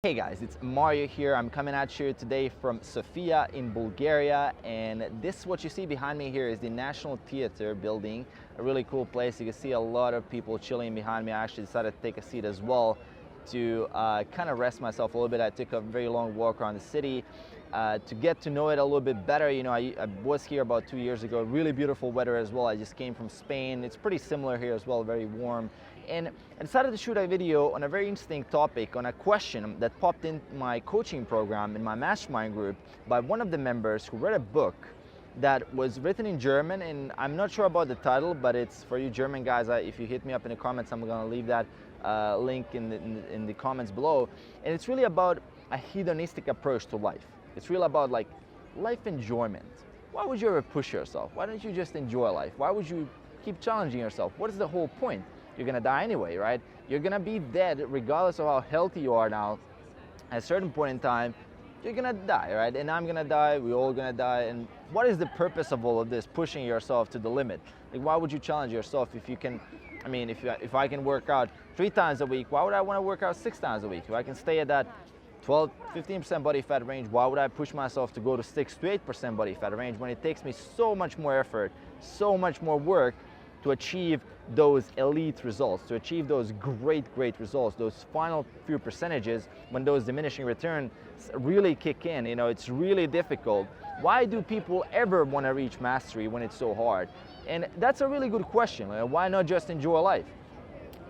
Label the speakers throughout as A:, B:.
A: Hey guys, it's Mario here. I'm coming at you today from Sofia in Bulgaria, and this what you see behind me here is the National Theatre building, a really cool place. You can see a lot of people chilling behind me. I actually decided to take a seat as well to kind of rest myself a little bit. I took a very long walk around the city to get to know it a little bit better. You know, I was here about 2 years ago. Really beautiful weather as well. I just came from Spain. It's pretty similar here as well, very warm. And I decided to shoot a video on a very interesting topic, on a question that popped in my coaching program in my mastermind group by one of the members who read a book that was written in German, and I'm not sure about the title, but it's for you German guys. If you hit me up in the comments, I'm gonna leave that link in the comments below. And it's really about a hedonistic approach to life. It's really about like life enjoyment. Why would you ever push yourself? Why don't you just enjoy life? Why would you keep challenging yourself? What is the whole point? You're gonna die anyway, right? You're gonna be dead regardless of how healthy you are now. At a certain point in time, you're gonna die, right? And I'm gonna die, we're all gonna die. And what is the purpose of all of this, pushing yourself to the limit? Like, why would you challenge yourself if you can, I mean, if I can work out 3 times a week, why would I wanna work out 6 times a week? If I can stay at that 12, 15% body fat range, why would I push myself to go to 6 to 8% body fat range when it takes me so much more effort, so much more work to achieve those elite results, to achieve those great results, those final few percentages when those diminishing returns really kick in? You know, it's really difficult. Why do people ever want to reach mastery when it's so hard? And that's a really good question. Why not just enjoy life?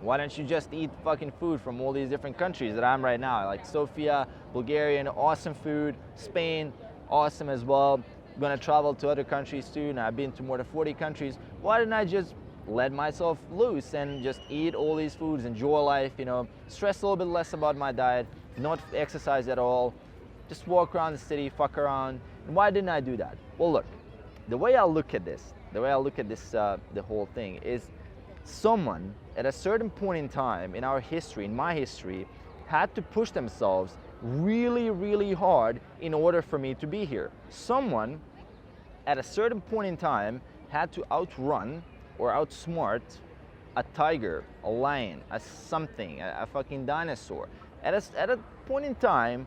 A: Why don't you just eat fucking food from all these different countries that I'm right now? Like Sofia, Bulgarian, awesome food. Spain, awesome as well. I'm gonna travel to other countries too, and I've been to more than 40 countries. Why didn't I just let myself loose and just eat all these foods, enjoy life, you know, stress a little bit less about my diet, not exercise at all, just walk around the city, fuck around? And why didn't I do that? Well, look, the way I look at this, the whole thing is, someone at a certain point in time in our history, in my history, had to push themselves really hard in order for me to be here. Someone at a certain point in time had to outrun or outsmart a tiger, a lion, a something, a fucking dinosaur. At a point in time,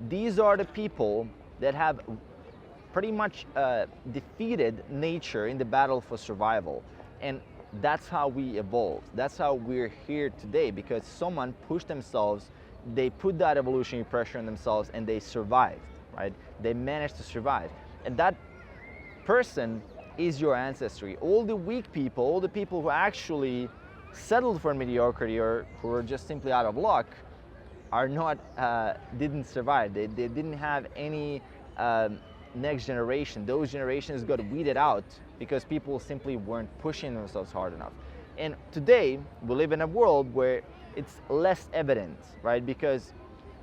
A: these are the people that have pretty much defeated nature in the battle for survival. And that's how we evolved. That's how we're here today, because someone pushed themselves, they put that evolutionary pressure on themselves, and they survived, right? They managed to survive. And that person is your ancestry. All the weak people, all the people who actually settled for mediocrity or who are just simply out of luck, are not, didn't survive. They didn't have any next generation. Those generations got weeded out because people simply weren't pushing themselves hard enough. And today, we live in a world where it's less evident, right? Because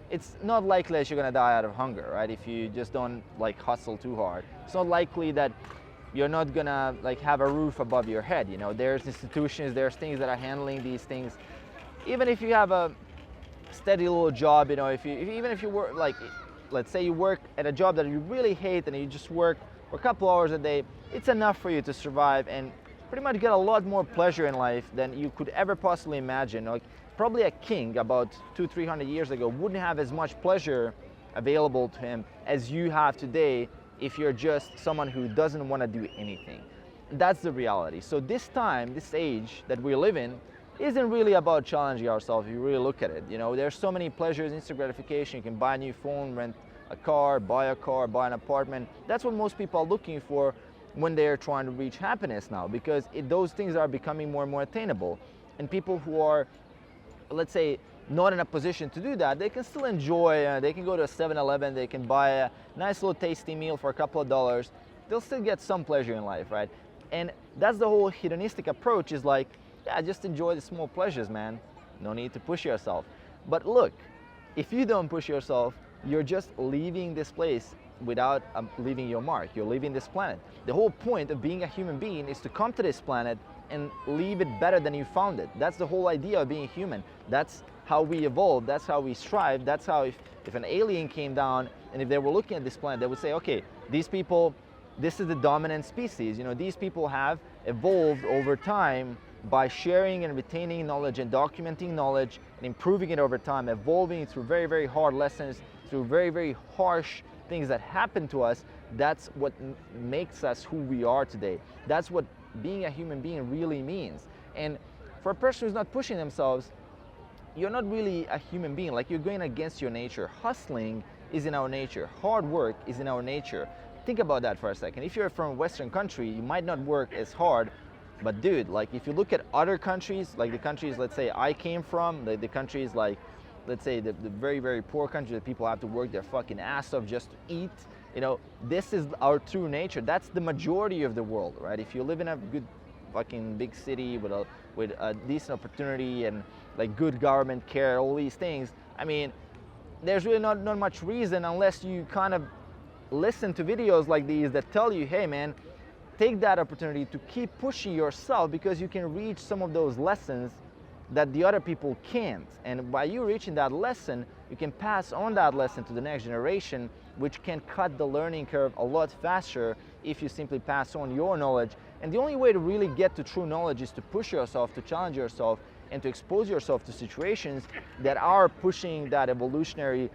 A: it's not likely that you're gonna die out of hunger, right? If you just don't like hustle too hard. It's not likely that you're not gonna like have a roof above your head. You know, there's institutions, there's things that are handling these things. Even if you have a steady little job, you know, even if you work, like, let's say you work at a job that you really hate and you just work for a couple hours a day, it's enough for you to survive and pretty much get a lot more pleasure in life than you could ever possibly imagine. Like, probably a king about 200-300 years ago wouldn't have as much pleasure available to him as you have today if you're just someone who doesn't want to do anything. That's the reality. So this time, this age that we live in, isn't really about challenging ourselves if you really look at it. You know, there's so many pleasures, instant gratification. You can buy a new phone, rent a car, buy an apartment. That's what most people are looking for when they're trying to reach happiness now, because those things are becoming more and more attainable. And people who are, let's say, not in a position to do that, they can still enjoy, they can go to a 7-Eleven, they can buy a nice little tasty meal for a couple of dollars. They'll still get some pleasure in life, right? And that's the whole hedonistic approach, is like, yeah, just enjoy the small pleasures, man. No need to push yourself. But look, if you don't push yourself, you're just leaving this place without leaving your mark. You're leaving this planet. The whole point of being a human being is to come to this planet and leave it better than you found it. That's the whole idea of being human. That's how we evolve. That's how we strive. That's how if an alien came down and if they were looking at this planet, they would say, okay, these people, this is the dominant species. You know, these people have evolved over time by sharing and retaining knowledge and documenting knowledge and improving it over time, evolving through very, very hard lessons, through very, very harsh things that happen to us, that's what makes us who we are today. That's what being a human being really means. And for a person who's not pushing themselves, you're not really a human being. Like, you're going against your nature. Hustling is in our nature. Hard work is in our nature. Think about that for a second. If you're from a Western country, you might not work as hard, but dude, like, if you look at other countries, like the countries, let's say, I came from, the countries like, let's say, the very, very poor countries that people have to work their fucking ass off just to eat, you know, this is our true nature. That's the majority of the world, right? If you live in a good fucking big city with a decent opportunity and like good government care, all these things, I mean, there's really not much reason, unless you kind of listen to videos like these that tell you, hey man, take that opportunity to keep pushing yourself, because you can reach some of those lessons that the other people can't. And by you reaching that lesson, you can pass on that lesson to the next generation, which can cut the learning curve a lot faster if you simply pass on your knowledge. And the only way to really get to true knowledge is to push yourself, to challenge yourself, and to expose yourself to situations that are pushing that evolutionary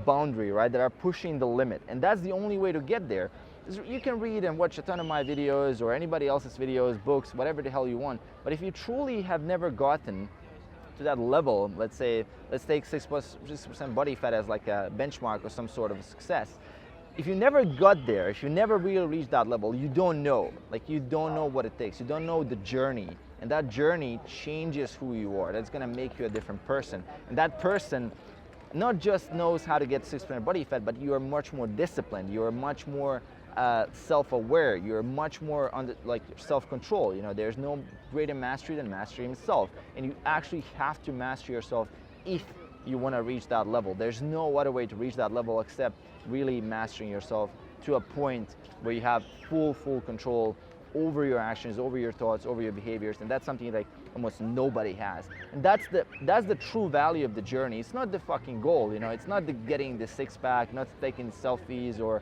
A: boundary, right? That are pushing the limit. And that's the only way to get there. You can read and watch a ton of my videos or anybody else's videos, books, whatever the hell you want. But if you truly have never gotten to that level, let's say, let's take 6% body fat as like a benchmark or some sort of success. If you never got there, if you never really reached that level, you don't know. Like, you don't know what it takes. You don't know the journey. And that journey changes who you are. That's gonna make you a different person. And that person not just knows how to get 6% body fat, but you are much more disciplined. You are much more self-aware. You're much more under, like, self-control. You know, there's no greater mastery than mastering himself. And you actually have to master yourself if you want to reach that level. There's no other way to reach that level except really mastering yourself to a point where you have full control over your actions, over your thoughts, over your behaviors. And that's something like almost nobody has. And that's the true value of the journey. It's not the fucking goal, you know. It's not the getting the six-pack, not taking selfies, or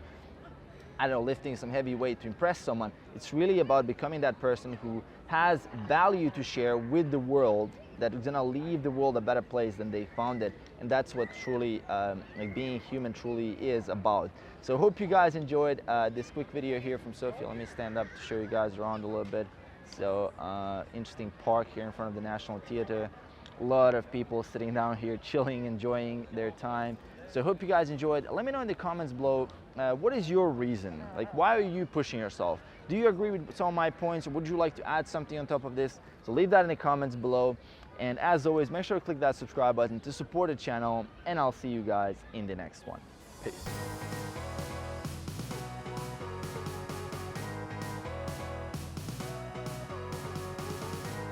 A: I don't know, lifting some heavy weight to impress someone. It's really about becoming that person who has value to share with the world, that is gonna leave the world a better place than they found it. And that's what truly, like, being human truly is about. So hope you guys enjoyed this quick video here from Sofia. Let me stand up to show you guys around a little bit. So interesting park here in front of the National Theater. A lot of people sitting down here, chilling, enjoying their time. So I hope you guys enjoyed. Let me know in the comments below, what is your reason? Like, why are you pushing yourself? Do you agree with some of my points, or would you like to add something on top of this? So leave that in the comments below. And as always, make sure to click that subscribe button to support the channel, and I'll see you guys in the next one. Peace.